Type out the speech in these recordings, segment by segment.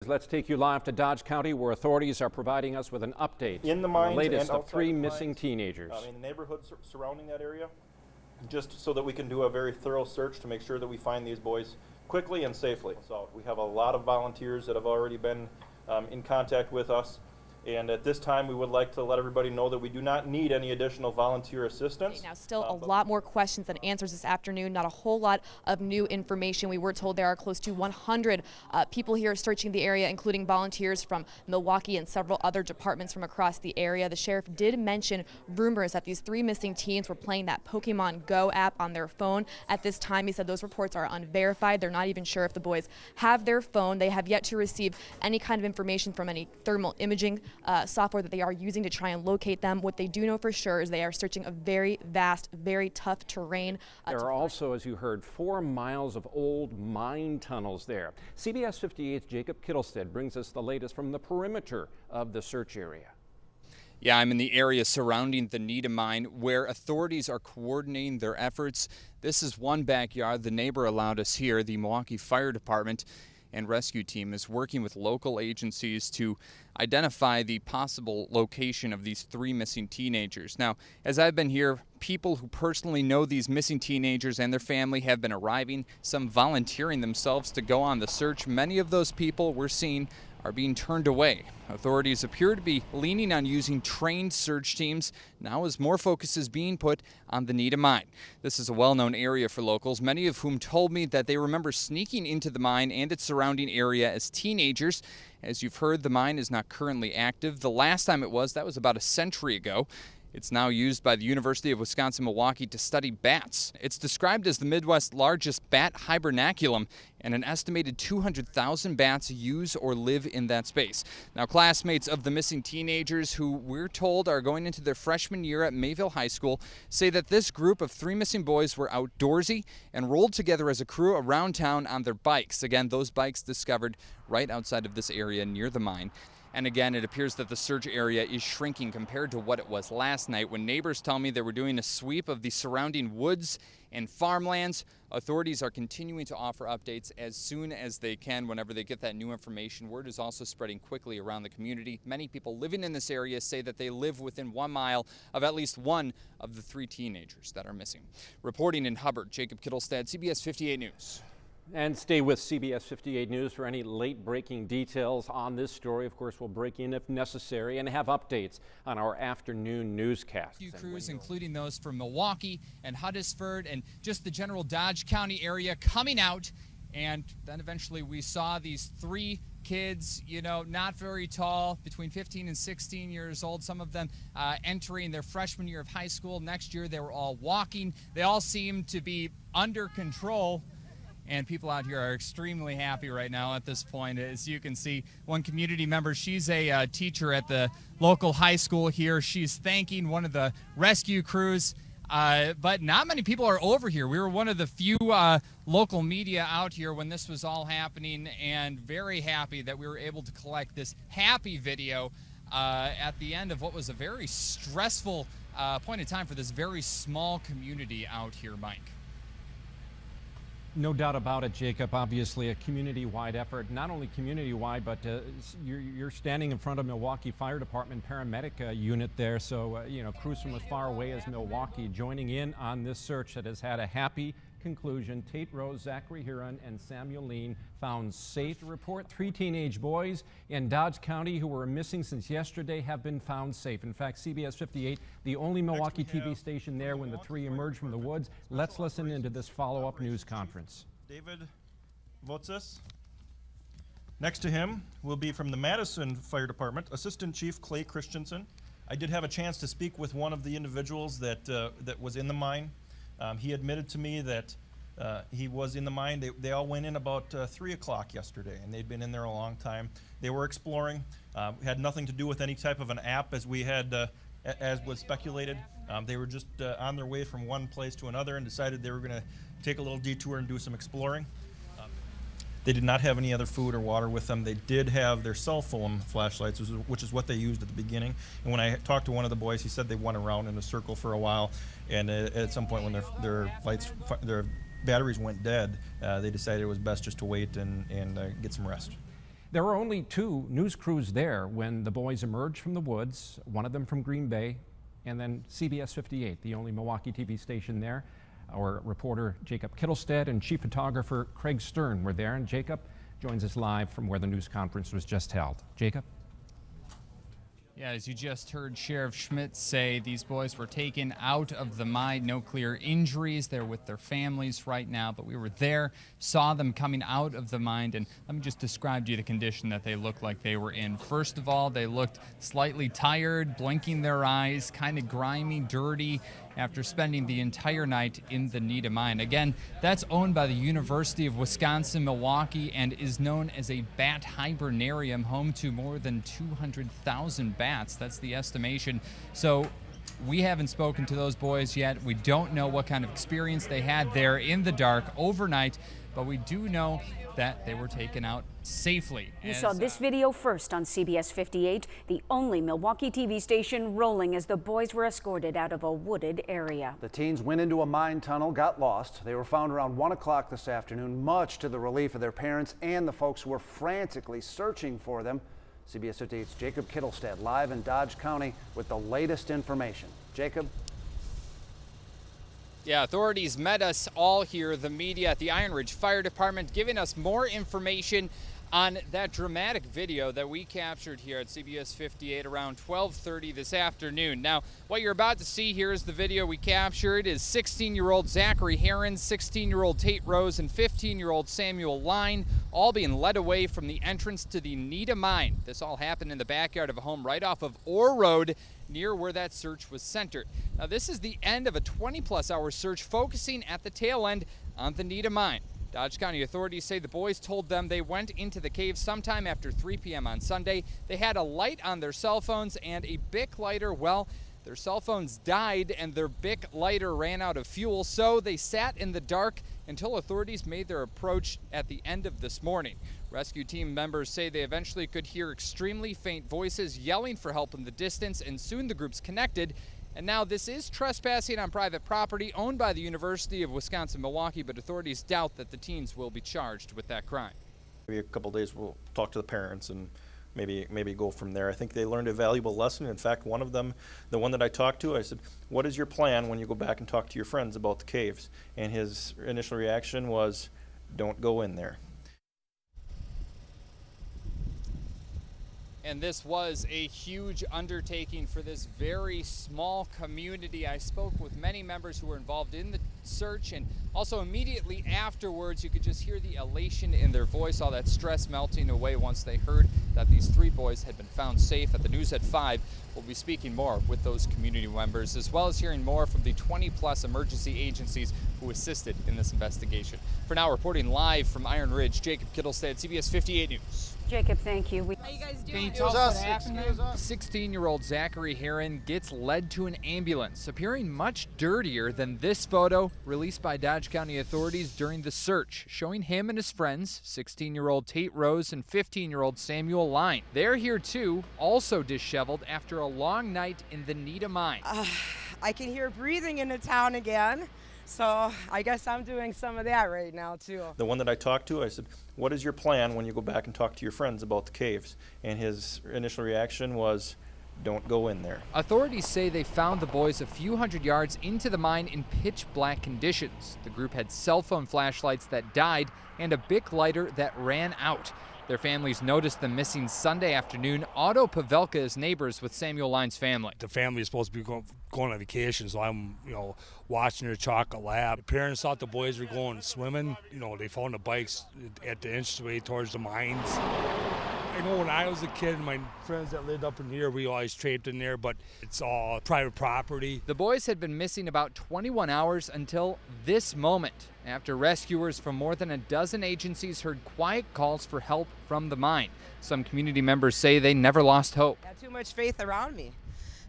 Let's take you live to Dodge County, where authorities are providing us with an update in the on mines the latest and of three outside the missing mines, teenagers. in the neighborhoods surrounding that area, just so that we can do a very thorough search to make sure that we find these boys quickly and safely. So we have a lot of volunteers that have already been in contact with us. And at this time, we would like to let everybody know that we do not need any additional volunteer assistance. Now, still a lot more questions than answers this afternoon. Not a whole lot of new information. We were told there are close to 100 people here searching the area, including volunteers from Milwaukee and several other departments from across the area. The sheriff did mention rumors that these three missing teens were playing that Pokemon Go app on their phone. At this time, he said those reports are unverified. They're not even sure if the boys have their phone. They have yet to receive any kind of information from any thermal imaging software that they are using to try and locate them. What they do know for sure is they are searching a very vast, very tough terrain. There are also, as you heard, 4 miles of old mine tunnels there. CBS 58's Jacob Kittelstead brings us the latest from the perimeter of the search area. Yeah, I'm in the area surrounding the Nita mine where authorities are coordinating their efforts. This is one backyard the neighbor allowed us here. The Milwaukee Fire Department and rescue team is working with local agencies to identify the possible location of these 3 missing teenagers. Now, as I've been here, people who personally know these missing teenagers and their family have been arriving, some volunteering themselves to go on the search. Many of those people we're seeing are being turned away. Authorities appear to be leaning on using trained search teams now as more focus is being put on the Nita mine. This is a well-known area for locals, many of whom told me that they remember sneaking into the mine and its surrounding area as teenagers. As you've heard, the mine is not currently active. The last time it was, that was about a century ago. It's now used by the University of Wisconsin-Milwaukee to study bats. It's described as the Midwest's largest bat hibernaculum, and an estimated 200,000 bats use or live in that space. Now, classmates of the missing teenagers, who we're told are going into their freshman year at Mayville High School, say that this group of 3 missing boys were outdoorsy and rolled together as a crew around town on their bikes. Again, those bikes discovered right outside of this area near the mine. And again, it appears that the search area is shrinking compared to what it was last night, when neighbors tell me they were doing a sweep of the surrounding woods and farmlands. Authorities are continuing to offer updates as soon as they can whenever they get that new information. Word is also spreading quickly around the community. Many people living in this area say that they live within 1 mile of at least one of the 3 teenagers that are missing. Reporting in Hubbard, Jacob Kittelstead, CBS 58 News. And stay with CBS 58 News for any late-breaking details on this story. Of course, we'll break in if necessary and have updates on our afternoon newscasts. Few crews, including those from Milwaukee and Huddersfield and just the general Dodge County area, coming out. And then eventually we saw these 3 kids, not very tall, between 15 and 16 years old, some of them entering their freshman year of high school. Next year, they were all walking. They all seemed to be under control. And people out here are extremely happy right now at this point. As you can see, one community member, she's a teacher at the local high school here. She's thanking one of the rescue crews. But not many people are over here. We were one of the few local media out here when this was all happening, and very happy that we were able to collect this happy video at the end of what was a very stressful point in time for this very small community out here, Mike. No doubt about it, Jacob. Obviously a community-wide effort, not only community-wide, but you're standing in front of Milwaukee Fire Department paramedic unit there. So, crews from as far away as Milwaukee joining in on this search that has had a happy conclusion. Tate Rose, Zachary Huron, and Samuel Lean found safe. Report 3 teenage boys in Dodge County who were missing since yesterday have been found safe. In fact, CBS 58, the only Milwaukee TV station there when the 3 emerged from the woods. Let's listen into this follow-up news conference. David Votzis. Next to him will be from the Madison Fire Department, Assistant Chief Clay Christensen. I did have a chance to speak with one of the individuals that was in the mine. He admitted to me that he was in the mine. They all went in about 3 o'clock yesterday, and they'd been in there a long time. They were exploring. Had nothing to do with any type of an app, as we had, as was speculated. They were just on their way from one place to another and decided they were going to take a little detour and do some exploring. They did not have any other food or water with them. They did have their cell phone flashlights, which is what they used at the beginning. And when I talked to one of the boys, he said they went around in a circle for a while, and at some point when their batteries went dead, they decided it was best just to wait and get some rest. There were only 2 news crews there when the boys emerged from the woods, one of them from Green Bay, and then CBS 58, the only Milwaukee TV station there. Our reporter Jacob Kittelstead and chief photographer Craig Stern were there, and Jacob joins us live from where the news conference was just held. Jacob? Yeah, as you just heard Sheriff Schmidt say, these boys were taken out of the mine. No clear injuries. They're with their families right now, but we were there, saw them coming out of the mine, and let me just describe to you the condition that they looked like they were in. First of all, they looked slightly tired, blinking their eyes, kind of grimy, dirty, after spending the entire night in the Nita mine. Again, that's owned by the University of Wisconsin-Milwaukee and is known as a bat hibernarium, home to more than 200,000 bats. That's the estimation. So we haven't spoken to those boys yet. We don't know what kind of experience they had there in the dark overnight, but we do know that they were taken out safely. You saw this video first on CBS 58, the only Milwaukee TV station rolling as the boys were escorted out of a wooded area. The teens went into a mine tunnel, got lost. They were found around 1 o'clock this afternoon, much to the relief of their parents and the folks who were frantically searching for them. CBS 58's Jacob Kittelstead live in Dodge County with the latest information. Jacob? Yeah, authorities met us all here, the media at the Iron Ridge Fire Department, giving us more information on that dramatic video that we captured here at CBS 58 around 12:30 this afternoon. Now, what you're about to see here is the video we captured is 16-year-old Zachary Heron, 16-year-old Tate Rose, and 15-year-old Samuel Line, all being led away from the entrance to the Nita mine. This all happened in the backyard of a home right off of Orr Road, near where that search was centered. Now, this is the end of a 20-plus hour search focusing at the tail end on the Nita mine. Dodge County authorities say the boys told them they went into the cave sometime after 3 p.m. on Sunday. They had a light on their cell phones and a Bic lighter. Well, their cell phones died and their Bic lighter ran out of fuel, so they sat in the dark until authorities made their approach at the end of this morning. Rescue team members say they eventually could hear extremely faint voices yelling for help in the distance, and soon the groups connected. And now this is trespassing on private property owned by the University of Wisconsin-Milwaukee, but authorities doubt that the teens will be charged with that crime. Maybe a couple days we'll talk to the parents and maybe go from there. I think they learned a valuable lesson. In fact, one of them, the one that I talked to, I said, "What is your plan when you go back and talk to your friends about the caves?" And his initial reaction was, "Don't go in there." And this was a huge undertaking for this very small community. I spoke with many members who were involved in the search, and also immediately afterwards you could just hear the elation in their voice, all that stress melting away once they heard that these 3 boys had been found safe. At the News at 5, we'll be speaking more with those community members, as well as hearing more from the 20-plus emergency agencies who assisted in this investigation. For now, reporting live from Iron Ridge, Jacob Kittelstead, CBS 58 News. Jacob, thank you. How you guys doing? Can you tell us what happened here? 16-year-old Zachary Heron gets led to an ambulance, appearing much dirtier than this photo released by Dodge County authorities during the search, showing him and his friends, 16-year-old Tate Rose and 15-year-old Samuel Line. They're here too, also disheveled after a long night in the Nita mine. I can hear breathing in the town again, so I guess I'm doing some of that right now too. The one that I talked to, I said, "What is your plan when you go back and talk to your friends about the caves?" And his initial reaction was, "Don't go in there." Authorities say they found the boys a few hundred yards into the mine in pitch black conditions. The group had cell phone flashlights that died and a Bic lighter that ran out. Their families noticed them missing Sunday afternoon. Otto Pavelka is neighbors with Samuel Line's family. The family is supposed to be going on vacation, so I'm, watching their chocolate lab. The parents thought the boys were going swimming. They found the bikes at the entryway towards the mines. I know when I was a kid, my friends that lived up in here, we always traipsed in there, but it's all private property. The boys had been missing about 21 hours until this moment, after rescuers from more than a dozen agencies heard quiet calls for help from the mine. Some community members say they never lost hope. Got too much faith around me,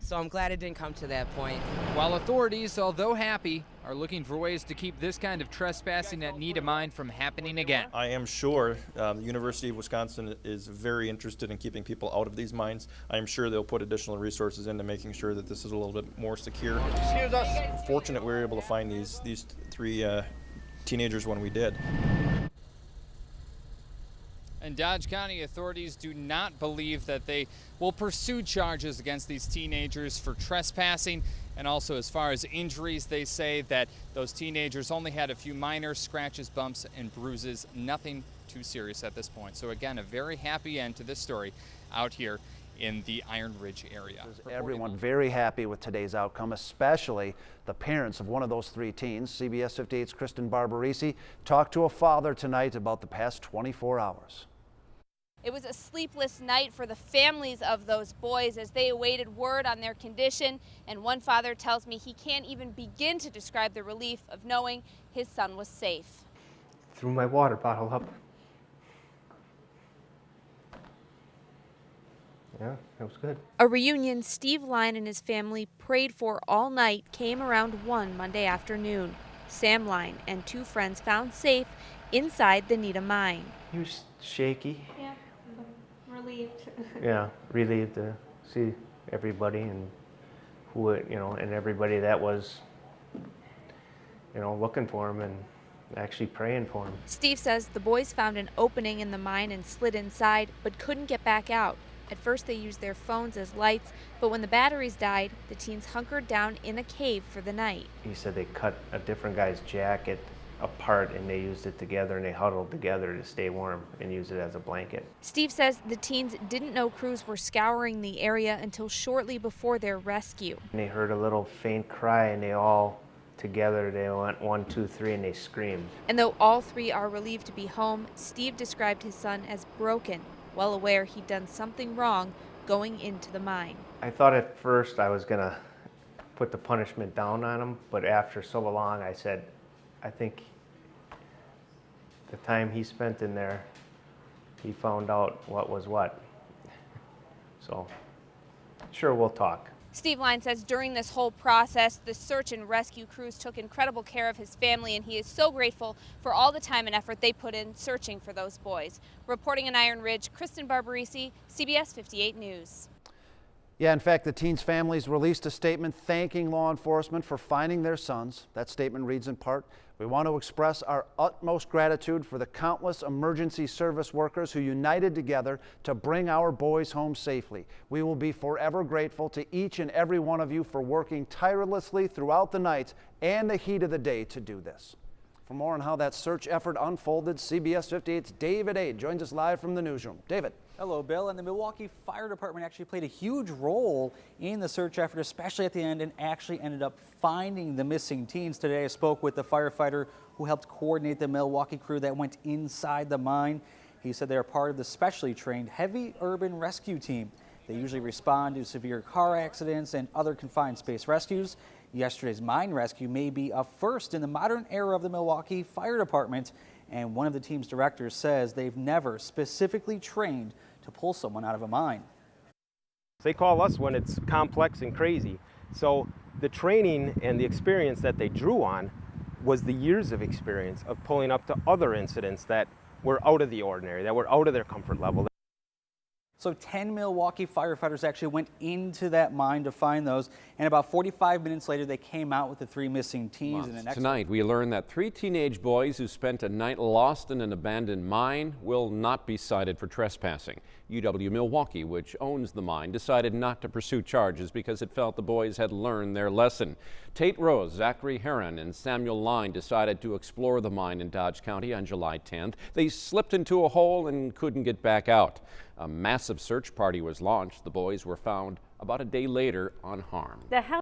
so I'm glad it didn't come to that point. While authorities, although happy, are looking for ways to keep this kind of trespassing at Nita mine from happening again. I am sure the University of Wisconsin is very interested in keeping people out of these mines. I am sure they'll put additional resources into making sure that this is a little bit more secure. Excuse us. Fortunate we were able to find these 3 teenagers when we did. And Dodge County authorities do not believe that they will pursue charges against these teenagers for trespassing. And also, as far as injuries, they say that those teenagers only had a few minor scratches, bumps, and bruises, nothing too serious at this point. So again, a very happy end to this story out here in the Iron Ridge area. Everyone very happy with today's outcome, especially the parents of one of those 3 teens. CBS 58's Kristen Barbarisi talked to a father tonight about the past 24 hours. It was a sleepless night for the families of those boys as they awaited word on their condition, and one father tells me he can't even begin to describe the relief of knowing his son was safe. Threw my water bottle up. Yeah, it was good. A reunion Steve Line and his family prayed for all night came around 1 Monday afternoon. Sam Line and 2 friends found safe inside the Nita mine. He was shaky. Yeah, relieved. Yeah, relieved to see everybody and who, and everybody that was, looking for him and actually praying for him. Steve says the boys found an opening in the mine and slid inside, but couldn't get back out. At first they used their phones as lights, but when the batteries died, the teens hunkered down in a cave for the night. He said they cut a different guy's jacket apart and they used it together and they huddled together to stay warm and use it as a blanket. Steve says the teens didn't know crews were scouring the area until shortly before their rescue. And they heard a little faint cry and they all together, they went 1, 2, 3 and they screamed. And though all 3 are relieved to be home, Steve described his son as broken, well aware he'd done something wrong going into the mine. I thought at first I was gonna put the punishment down on him, but after so long I said, I think the time he spent in there, he found out what was what. So, sure, we'll talk. Steve Line says during this whole process, the search and rescue crews took incredible care of his family, and he is so grateful for all the time and effort they put in searching for those boys. Reporting in Iron Ridge, Kristen Barbarisi, CBS 58 News. Yeah, in fact, the teens' families released a statement thanking law enforcement for finding their sons. That statement reads in part, "We want to express our utmost gratitude for the countless emergency service workers who united together to bring our boys home safely. We will be forever grateful to each and every one of you for working tirelessly throughout the night and the heat of the day to do this." For more on how that search effort unfolded, CBS 58's David Ade joins us live from the newsroom. David. Hello, Bill. And the Milwaukee Fire Department actually played a huge role in the search effort, especially at the end, and actually ended up finding the missing teens. Today I spoke with the firefighter who helped coordinate the Milwaukee crew that went inside the mine. He said they are part of the specially trained heavy urban rescue team. They usually respond to severe car accidents and other confined space rescues. Yesterday's mine rescue may be a first in the modern era of the Milwaukee Fire Department, and one of the team's directors says they've never specifically trained to pull someone out of a mine. They call us when it's complex and crazy. So the training and the experience that they drew on was the years of experience of pulling up to other incidents that were out of the ordinary, that were out of their comfort level. So 10 Milwaukee firefighters actually went into that mine to find those, and about 45 minutes later they came out with the 3 missing teens. Tonight we learned that 3 teenage boys who spent a night lost in an abandoned mine will not be cited for trespassing. UW Milwaukee, which owns the mine, decided not to pursue charges because it felt the boys had learned their lesson. Tate Rose, Zachary Heron, and Samuel Line decided to explore the mine in Dodge County on July 10th. They slipped into a hole and couldn't get back out. A massive search party was launched. The boys were found about a day later unharmed.